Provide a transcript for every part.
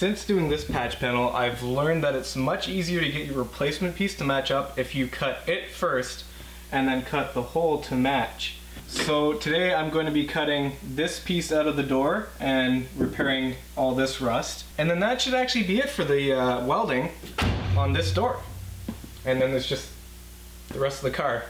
Since doing this patch panel, I've learned that it's much easier to get your replacement piece to match up if you cut it first and then cut the hole to match. So today I'm going to be cutting this piece out of the door and repairing all this rust. And then that should actually be it for the welding on this door. And then there's just the rest of the car.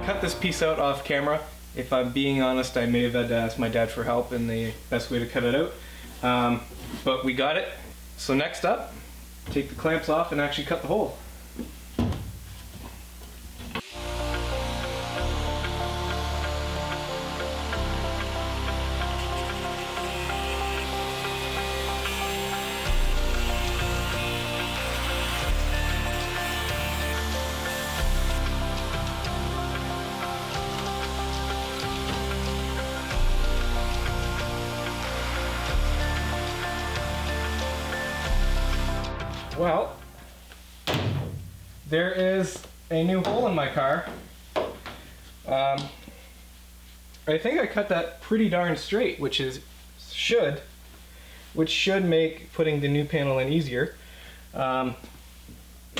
Cut this piece out off camera. If I'm being honest, I may have had to ask my dad for help in the best way to cut it out. But we got it. So next up, take the clamps off and actually cut the hole. Well, there is a new hole in my car. I think I cut that pretty darn straight, which should make putting the new panel in easier. Although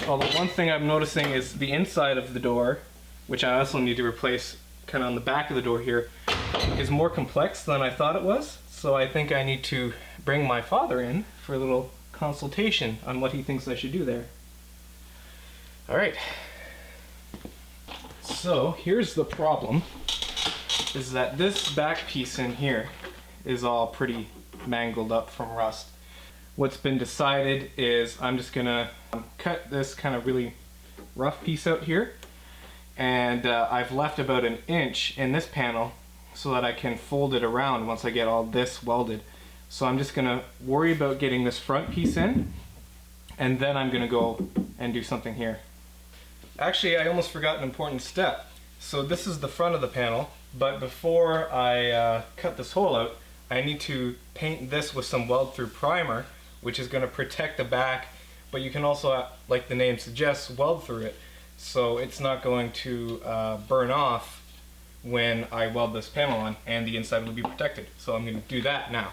one thing I'm noticing is the inside of the door, which I also need to replace kind of on the back of the door here, is more complex than I thought it was. So I think I need to bring my father in for a little consultation on what he thinks I should do there. Alright, so here's the problem, is that this back piece in here is all pretty mangled up from rust. What's been decided is I'm just gonna cut this kind of really rough piece out here, and I've left about an inch in this panel so that I can fold it around once I get all this welded. So I'm just gonna worry about getting this front piece in, and then I'm gonna go and do something here. Actually, I almost forgot an important step. So this is the front of the panel, but before I cut this hole out, I need to paint this with some weld-through primer, which is gonna protect the back, but you can also, like the name suggests, weld through it. So it's not going to burn off when I weld this panel on, and the inside will be protected. So I'm gonna do that now.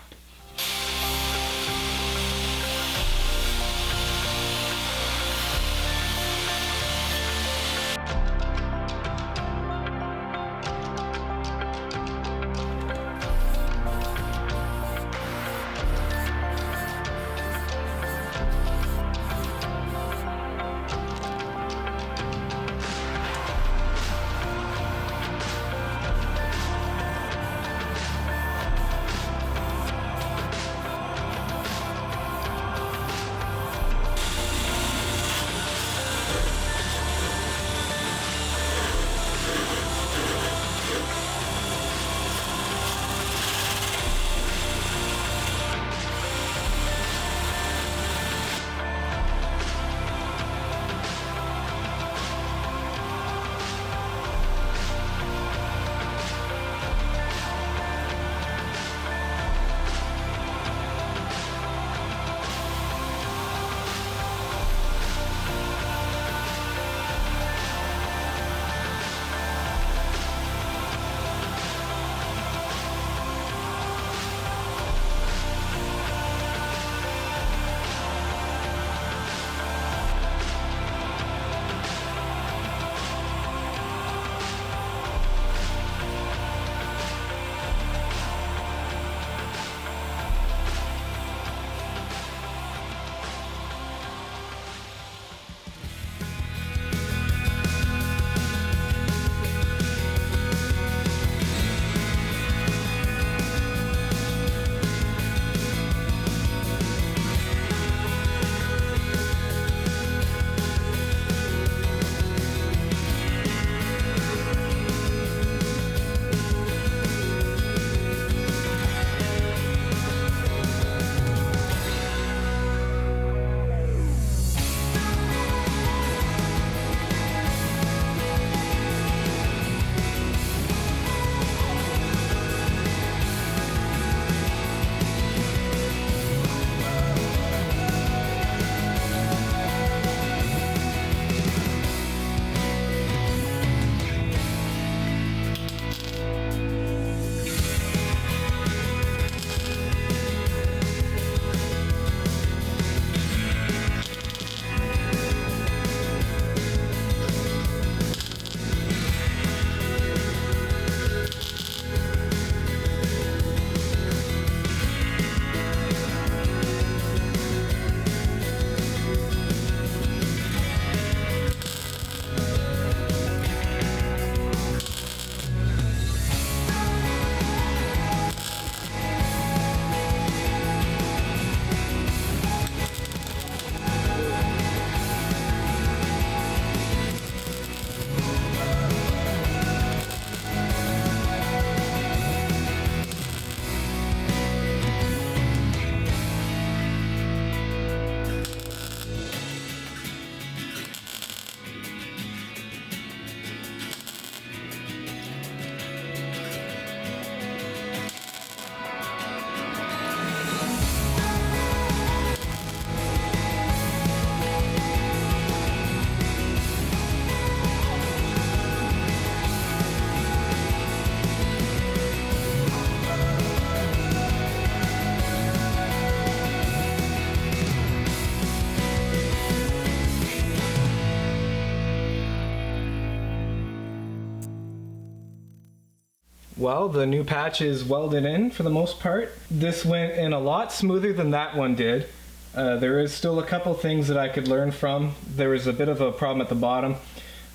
Well, the new patch is welded in for the most part. This went in a lot smoother than that one did. There is still a couple things that I could learn from. There was a bit of a problem at the bottom.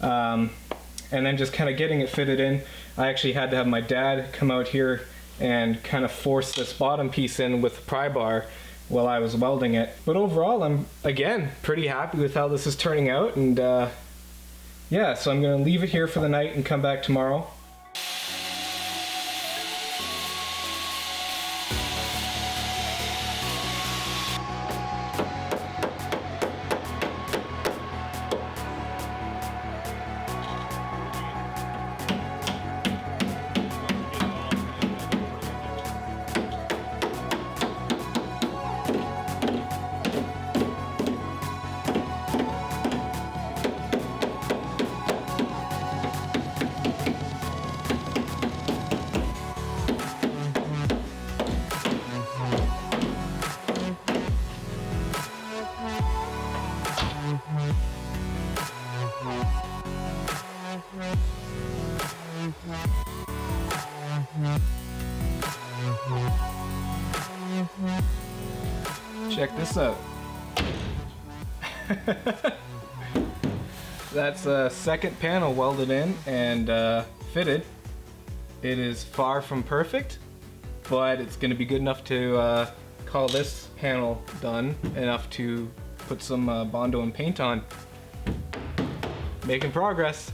And then just kind of getting it fitted in. I actually had to have my dad come out here and kind of force this bottom piece in with the pry bar while I was welding it. But overall, I'm, again, pretty happy with how this is turning out. And yeah, so I'm gonna leave it here for the night and come back tomorrow. Check this out. That's a second panel welded in and fitted. It is far from perfect, but it's going to be good enough to call this panel done, enough to put some Bondo and paint on. Making progress.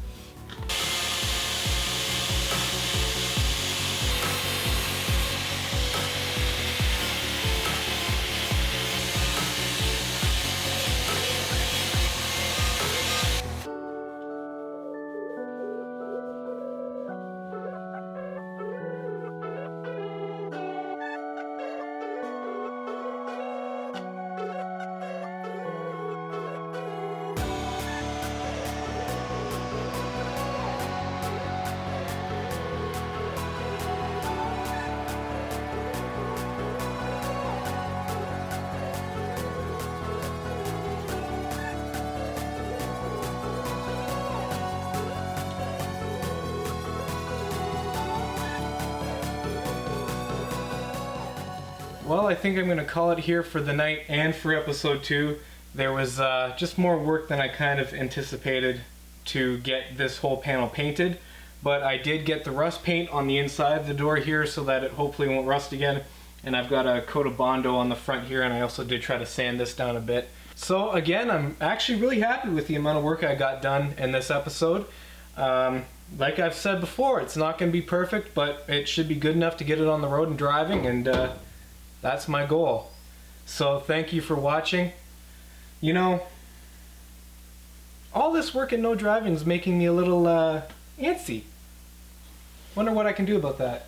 Well, I think I'm going to call it here for the night and for episode 2. There was just more work than I kind of anticipated to get this whole panel painted, but I did get the rust paint on the inside of the door here so that it hopefully won't rust again, and I've got a coat of Bondo on the front here, and I also did try to sand this down a bit. So again, I'm actually really happy with the amount of work I got done in this episode. Like I've said before, it's not going to be perfect, but it should be good enough to get it on the road and driving, and that's my goal. So thank you for watching. You know, all this work and no driving is making me a little antsy. Wonder what I can do about that.